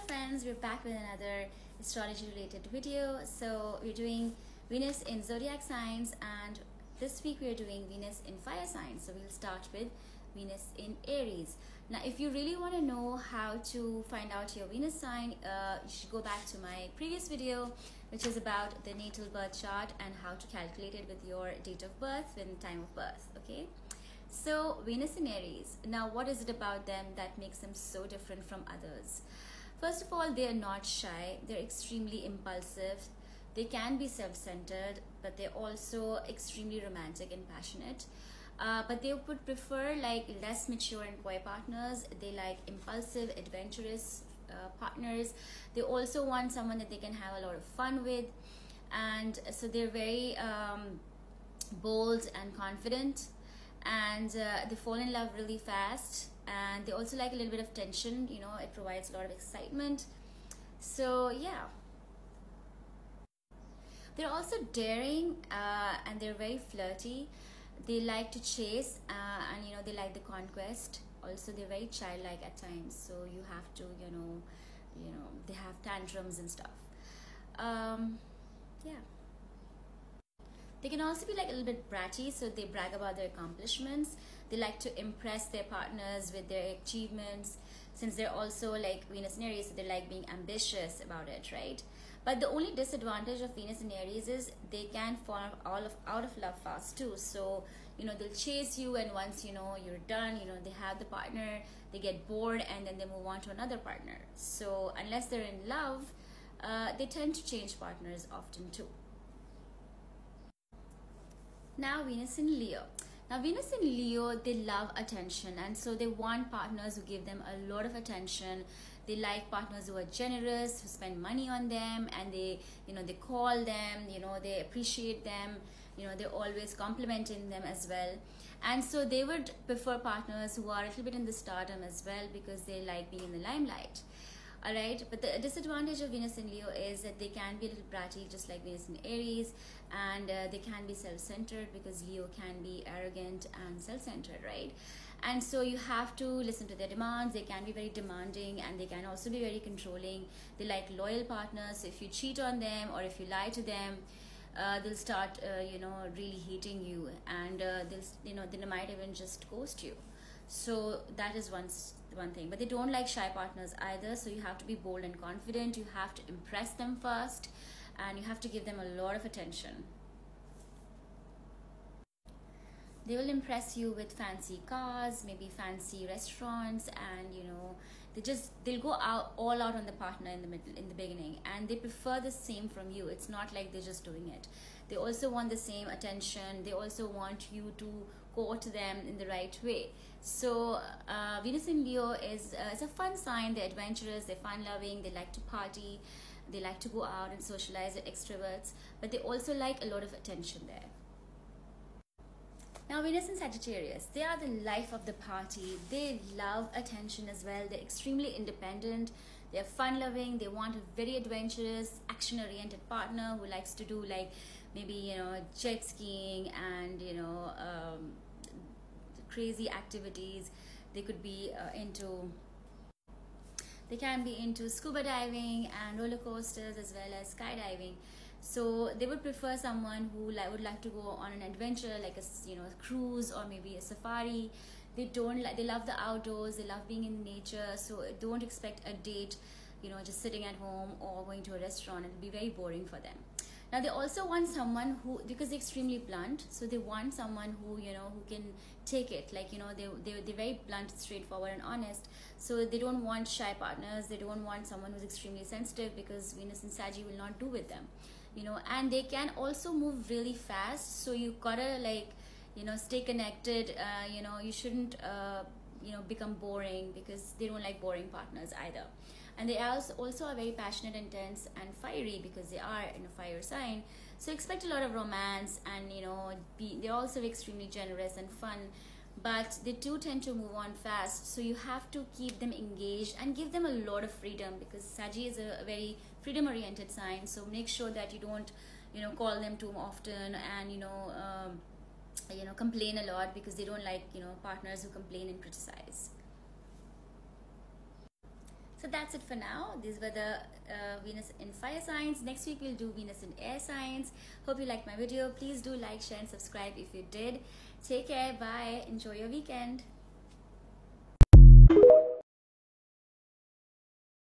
friends, we're back with another astrology related video. So we're doing Venus in zodiac signs, and this week we're doing Venus in fire signs. So we'll start with Venus in Aries. Now if you really want to know how to find out your Venus sign, you should go back to my previous video, which is about the natal birth chart and how to calculate it with your date of birth and time of birth. Okay, so Venus in Aries. Now what is it about them that makes them so different from others? First of all, they are not shy. They're extremely impulsive. They can be self-centered, but they're also extremely romantic and passionate. But they would prefer like less mature and coy partners. They like impulsive, adventurous partners. They also want someone that they can have a lot of fun with. And so they're very bold and confident. And they fall in love really fast, and they also like a little bit of tension. You know, it provides a lot of excitement. So yeah, they're also daring, and they're very flirty. They like to chase, and you know, they like the conquest. Also, they're very childlike at times, so you have to, you know, they have tantrums and stuff. Yeah. They can also be like a little bit bratty, so they brag about their accomplishments. They like to impress their partners with their achievements, since they're also like Venus in Aries, so they like being ambitious about it, right? But the only disadvantage of Venus in Aries is they can fall out of love fast too. So, you know, they'll chase you, and once, you know, you're done, you know, they have the partner, they get bored, and then they move on to another partner. So unless they're in love, they tend to change partners often too. Now Venus in Leo. Now Venus in Leo, they love attention, and so they want partners who give them a lot of attention. They like partners who are generous, who spend money on them, and they, you know, they call them, you know, they appreciate them, you know, they're always complimenting them as well. And so they would prefer partners who are a little bit in the stardom as well, because they like being in the limelight. Alright, but the disadvantage of Venus in Leo is that they can be a little bratty, just like Venus in Aries, and they can be self-centered, because Leo can be arrogant and self-centered, right? And so you have to listen to their demands. They can be very demanding, and they can also be very controlling. They like loyal partners. So if you cheat on them or if you lie to them, they'll start, you know, really hating you, and you know, they might even just ghost you. So that is one thing. But they don't like shy partners either, so you have to be bold and confident. You have to impress them first, and you have to give them a lot of attention. They will impress you with fancy cars, maybe fancy restaurants, and you know, they'll go all out on the partner in the beginning, and they prefer the same from you. It's not like they're just doing it. They also want the same attention. They also want you to court them in the right way. So Venus in Leo is a fun sign. They're adventurous, they're fun-loving, they like to party, they like to go out and socialize, they're extroverts, but they also like a lot of attention there. Now Venus in Sagittarius, they are the life of the party. They love attention as well. They're extremely independent. They're fun-loving. They want a very adventurous, action-oriented partner who likes to do like maybe, you know, jet skiing and, you know, crazy activities. They could be they can be into scuba diving and roller coasters, as well as skydiving. So they would prefer someone who would like to go on an adventure, like a, you know, a cruise or maybe a safari. They love the outdoors. They love being in nature. So don't expect a date, you know, just sitting at home or going to a restaurant. It'll be very boring for them. Now they also want someone who, because they're extremely blunt, so they want someone who, you know, who can take it. Like, you know, they're very blunt, straightforward, and honest. So they don't want shy partners. They don't want someone who's extremely sensitive, because Venus and Saggy will not do with them. You know, and they can also move really fast. So you gotta, like, you know, stay connected. You know, you shouldn't, you know, become boring, because they don't like boring partners either. And they also are very passionate, intense, and fiery, because they are in a fire sign. So expect a lot of romance, and you know, they're also extremely generous and fun, but they do tend to move on fast. So you have to keep them engaged and give them a lot of freedom, because Saggy is a very freedom-oriented sign. So make sure that you don't, you know, call them too often, and you know, complain a lot, because they don't like, you know, partners who complain and criticize. So that's it for now. These were the Venus in fire signs. Next week we'll do Venus in air signs. Hope you liked my video. Please do like, share and subscribe if you did. Take care. Bye. Enjoy your weekend.